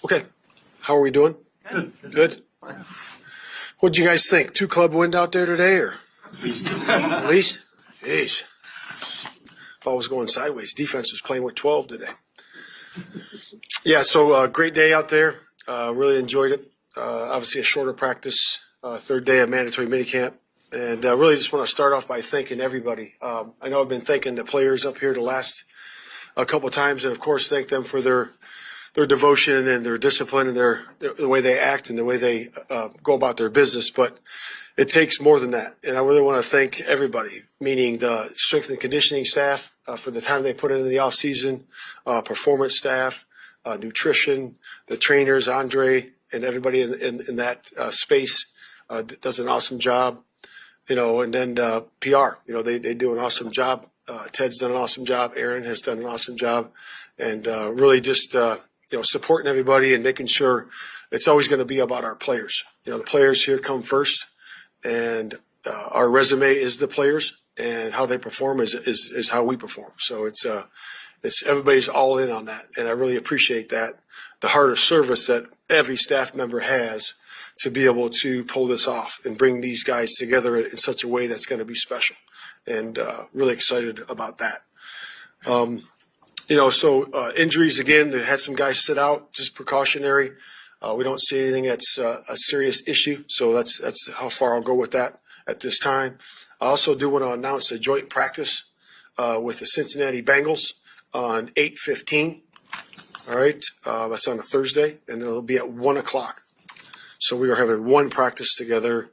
Okay. How are we doing? Good. Good. What'd you guys think? 2-club win out there today, or? At least 2. At least? Jeez. Ball was going sideways. Defense was playing with 12 today. Yeah, so great day out there. Really enjoyed it. Obviously a shorter practice, third day of mandatory minicamp. And really just want to start off by thanking everybody. I know I've been thanking the players up here the last a couple of times, and of course thank them for their devotion and their discipline and the way they act and the way they go about their business. But it takes more than that. And I really want to thank everybody, meaning the strength and conditioning staff for the time they put into the offseason, performance staff, nutrition, the trainers, Andre, and everybody in that space does an awesome job. And then PR, they do an awesome job. Ted's done an awesome job. Aaron has done an awesome job. And really just, supporting everybody and making sure it's always going to be about our players. The players here come first, and our resume is the players, and how they perform is how we perform. So it's everybody's all in on that, and I really appreciate that. The heart of service that every staff member has to be able to pull this off and bring these guys together in such a way that's going to be special, and really excited about that. Injuries again. They had some guys sit out, just precautionary. We don't see anything that's a serious issue, so that's how far I'll go with that at this time. I also do want to announce a joint practice with the Cincinnati Bengals on 8/15. All right, that's on a Thursday, and it'll be at 1 o'clock. So we are having one practice together.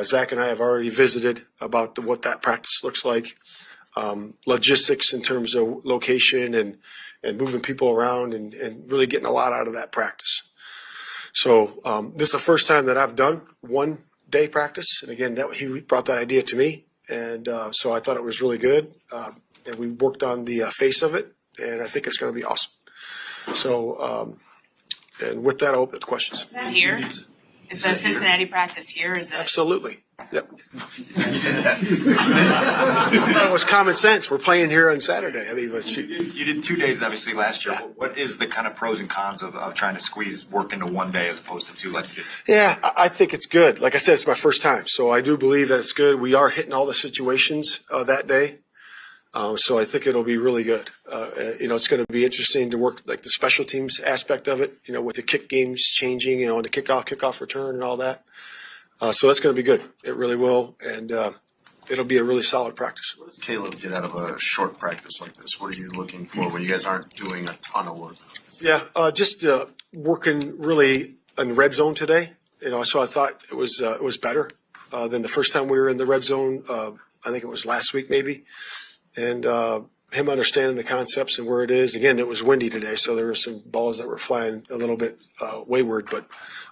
Zach and I have already visited about what that practice looks like. Logistics in terms of location and moving people around and really getting a lot out of that practice. So this is the first time that I've done 1 day practice. And again, he brought that idea to me. And so I thought it was really good. And we worked on the face of it. And I think it's going to be awesome. So, and with that, I'll open to questions. Here? Is the Cincinnati practice here? Is that Absolutely. Yep. It was common sense. We're playing here on Saturday. I mean, you did 2 days, obviously, last year. Yeah. What is the kind of pros and cons of trying to squeeze work into 1 day as opposed to 2 like you did? Yeah, I think it's good. Like I said, it's my first time, so I do believe that it's good. We are hitting all the situations that day. So I think it'll be really good. It's going to be interesting to work like the special teams aspect of it, with the kick games changing, and the kickoff return and all that. So that's going to be good. It really will. And it'll be a really solid practice. What does Caleb get out of a short practice like this? What are you looking for when you guys aren't doing a ton of work? Yeah, just working really in red zone today. So I thought it was better than the first time we were in the red zone. I think it was last week maybe. And him understanding the concepts and where it is. Again, it was windy today, so there were some balls that were flying a little bit wayward, but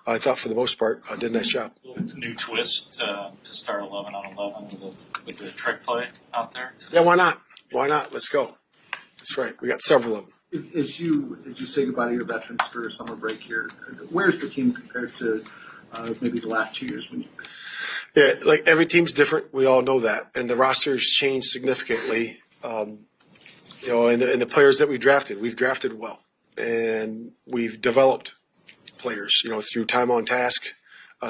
I thought for the most part I did a nice job. New twist to start 11 on 11 with the trick play out there today. Yeah, why not? Why not? Let's go. That's right. We got several of them. As you say goodbye to your veterans for summer break here, where's the team compared to maybe the last 2 years when you've been? Yeah, like every team's different. We all know that, and the roster's changed significantly. And the players that we've drafted well, and we've developed players, through time on task,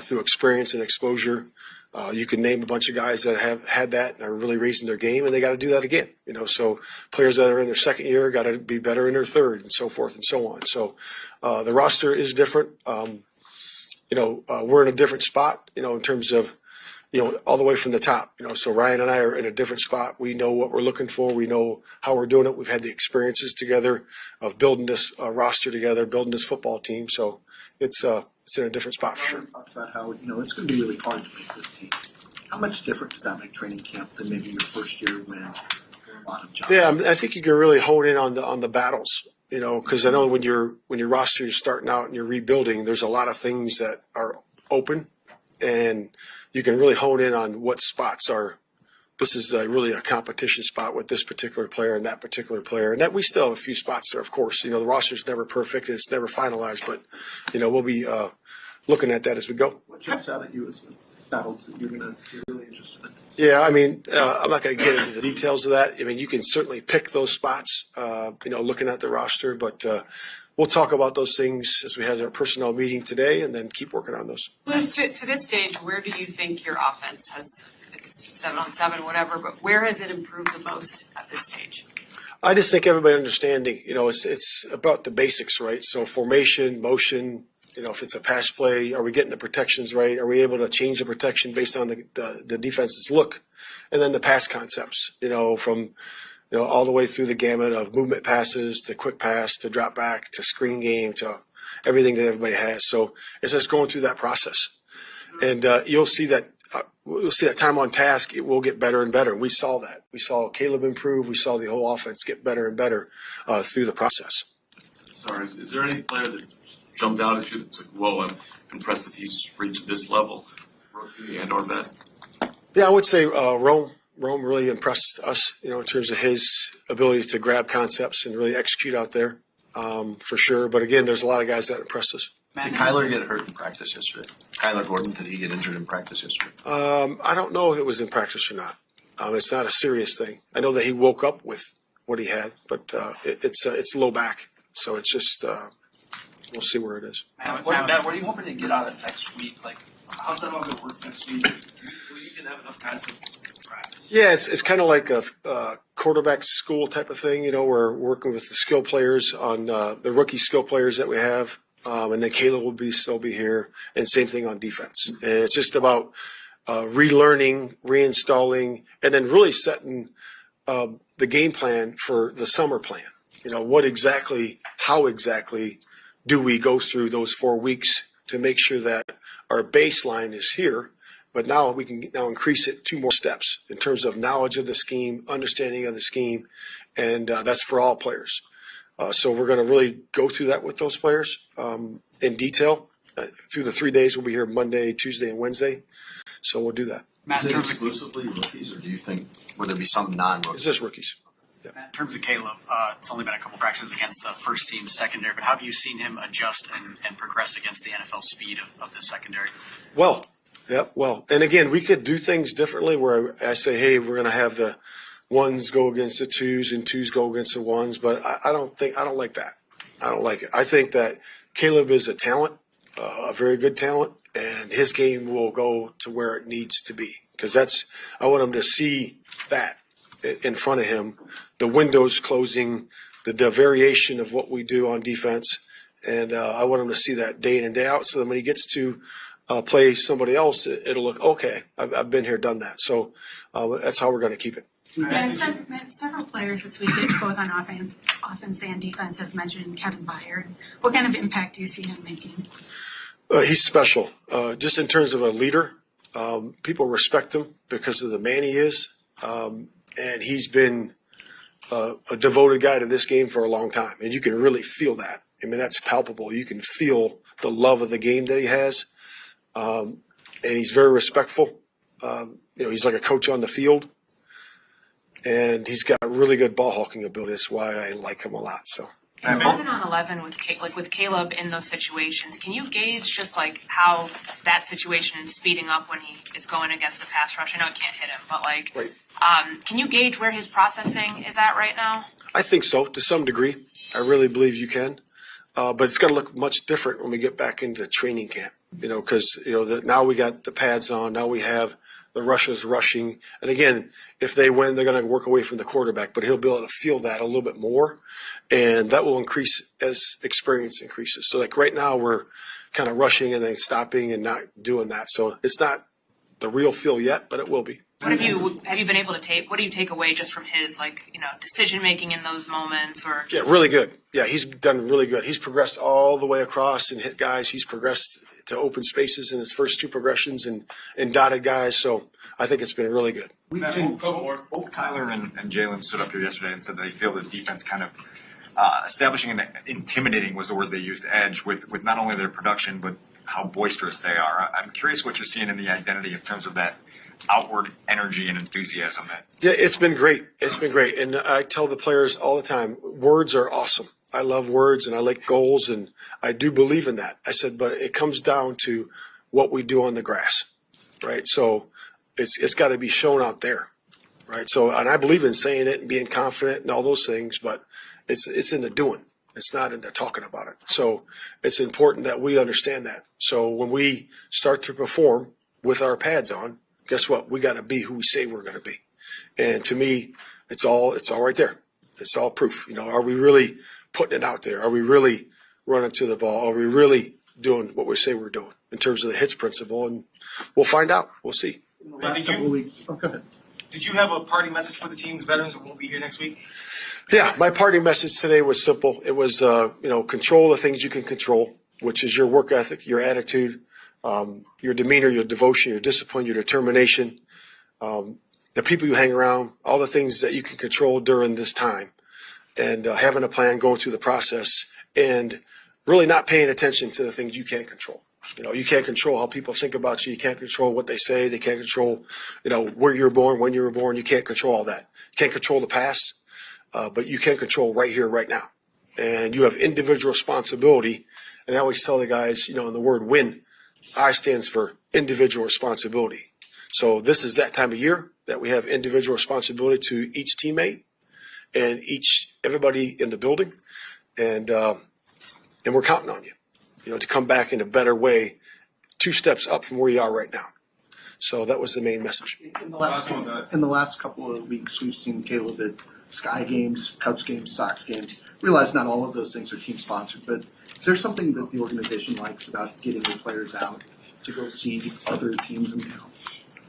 through experience and exposure. You can name a bunch of guys that have had that and are really raising their game, and they got to do that again. So players that are in their second year got to be better in their third, and so forth and so on. So the roster is different. We're in a different spot, in terms of, all the way from the top, so Ryan and I are in a different spot. We know what we're looking for. We know how we're doing it. We've had the experiences together of building this roster together, building this football team. So it's in a different spot for sure. Talk about how, it's going to be really hard to make this team. How much different does that make training camp than maybe your first year when there were a lot of jobs? Yeah, I think you can really hone in on the battles, because I know when your roster is starting out and you're rebuilding, there's a lot of things that are open, and you can really hone in on what spots are. This is really a competition spot with this particular player and that particular player. And that we still have a few spots there, of course. The roster's never perfect and it's never finalized, but, we'll be looking at that as we go. What jumps out at you as the battles that you're really interested in? Yeah, I'm not going to get into the details of that. You can certainly pick those spots, looking at the roster, but we'll talk about those things as we have our personnel meeting today, and then keep working on those. Liz, to this stage, where do you think your offense has, it's 7-on-7, whatever, but where has it improved the most at this stage? I just think everybody understanding, it's about the basics, right? So formation, motion, if it's a pass play, are we getting the protections right? Are we able to change the protection based on the defense's look? And then the pass concepts, from all the way through the gamut of movement passes to quick pass to drop back to screen game to everything that everybody has. So it's just going through that process. And you'll see that time on task, it will get better and better. And we saw that. We saw Caleb improve. We saw the whole offense get better and better through the process. Sorry, is there any player that jumped out at you that's like, whoa, I'm impressed that he's reached this level, rookie and or vet? Yeah, I would say Rome really impressed us, in terms of his ability to grab concepts and really execute out there, for sure. But again, there's a lot of guys that impressed us. Did Kyler get hurt in practice yesterday? Kyler Gordon, did he get injured in practice yesterday? I don't know if it was in practice or not. It's not a serious thing. I know that he woke up with what he had, but it's low back, so it's just we'll see where it is. Matt, what are you hoping to get out of next week? Like, how's that all going to work next week? Will you can have enough guys to practice? Yeah, it's kind of like a quarterback school type of thing. We're working with the skill players on the rookie skill players that we have. And then Caleb will still be here, and same thing on defense. And it's just about relearning, reinstalling, and then really setting the game plan for the summer plan. How exactly do we go through those 4 weeks to make sure that our baseline is here, but now we can increase it 2 more steps in terms of knowledge of the scheme, understanding of the scheme, and that's for all players. So we're going to really go through that with those players in detail. Through the 3 days, we'll be here Monday, Tuesday, and Wednesday. So we'll do that. Is it exclusively rookies, or do you think would there be some non-rookies? It's just rookies. In terms of Caleb, it's only been a couple practices against the first team secondary, but how have you seen him adjust and progress against the NFL speed of this secondary? Well. And again, we could do things differently where I say, hey, we're going to have the ones go against the twos and twos go against the ones, but I don't like that. I don't like it. I think that Caleb is a talent, a very good talent, and his game will go to where it needs to be, because I want him to see that in front of him, the windows closing, the variation of what we do on defense, and I want him to see that day in and day out, so that when he gets to play somebody else, it'll look, okay, I've been here, done that. So that's how we're going to keep it. Several players this week, both on offense and defense, have mentioned Kevin Byard. What kind of impact do you see him making? He's special. Just in terms of a leader, people respect him because of the man he is. And he's been a devoted guy to this game for a long time. And you can really feel that. I mean, that's palpable. You can feel the love of the game that he has. And he's very respectful. He's like a coach on the field. And he's got really good ball hawking ability. That's why I like him a lot. So 11-on-11 with Caleb in those situations, can you gauge just like how that situation is speeding up when he is going against a pass rush? I know it can't hit him, but right. Can you gauge where his processing is at right now? I think so, to some degree. I really believe you can. But it's going to look much different when we get back into training camp, because, now we got the pads on. Now we have the rushers rushing. And again, if they win, they're going to work away from the quarterback, but he'll be able to feel that a little bit more. And that will increase as experience increases. So like right now we're kind of rushing and then stopping and not doing that. So it's not the real feel yet, but it will be. What have you been able to take? What do you take away just from his decision making in those moments? Or just... Yeah, really good. Yeah, he's done really good. He's progressed all the way across and hit guys. He's progressed to open spaces in his first 2 progressions and dotted guys. So I think it's been really good. Both Kyler and Jalen stood up here yesterday and said they feel the defense kind of establishing and intimidating was the word they used, edge with not only their production but how boisterous they are. I'm curious what you're seeing in the identity in terms of that outward energy and enthusiasm. Yeah, it's been great. It's been great. And I tell the players all the time, words are awesome. I love words and I like goals, and I do believe in that. I said, but it comes down to what we do on the grass, right? So it's got to be shown out there, right? So, and I believe in saying it and being confident and all those things, but it's in the doing. It's not into talking about it. So it's important that we understand that. So when we start to perform with our pads on, guess what? We got to be who we say we're going to be. And to me, it's all right there. It's all proof. You know, are we really putting it out there? Are we really running to the ball? Are we really doing what we say we're doing in terms of the hits principle? And we'll find out. We'll see. In the last couple of weeks. Oh, go ahead. Did you have a parting message for the team, the veterans that won't be here next week? Yeah, my parting message today was simple. It was, control the things you can control, which is your work ethic, your attitude, your demeanor, your devotion, your discipline, your determination, the people you hang around, all the things that you can control during this time, and having a plan, going through the process, and really not paying attention to the things you can't control. You know, you can't control how people think about you. You can't control what they say. They can't control, where you were born, when you were born. You can't control all that. You can't control the past, but you can control right here, right now. And you have individual responsibility. And I always tell the guys, in the word win, I stands for individual responsibility. So this is that time of year that we have individual responsibility to each teammate and everybody in the building. And we're counting on you. To come back in a better way, 2 steps up from where you are right now. So that was the main message. In the last couple of weeks, we've seen Caleb at Sky games, Cubs games, Sox games. Realize not all of those things are team sponsored, but is there something that the organization likes about getting the players out to go see other teams in town?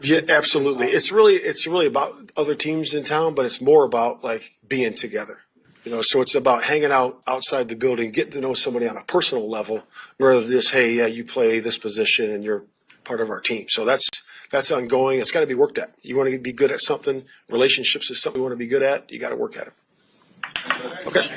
Yeah, absolutely. It's really about other teams in town, but it's more about being together. So it's about hanging out outside the building, getting to know somebody on a personal level, rather than just, hey, yeah, you play this position and you're part of our team. So that's ongoing. It's got to be worked at. You want to be good at something. Relationships is something you want to be good at. You got to work at it. Okay.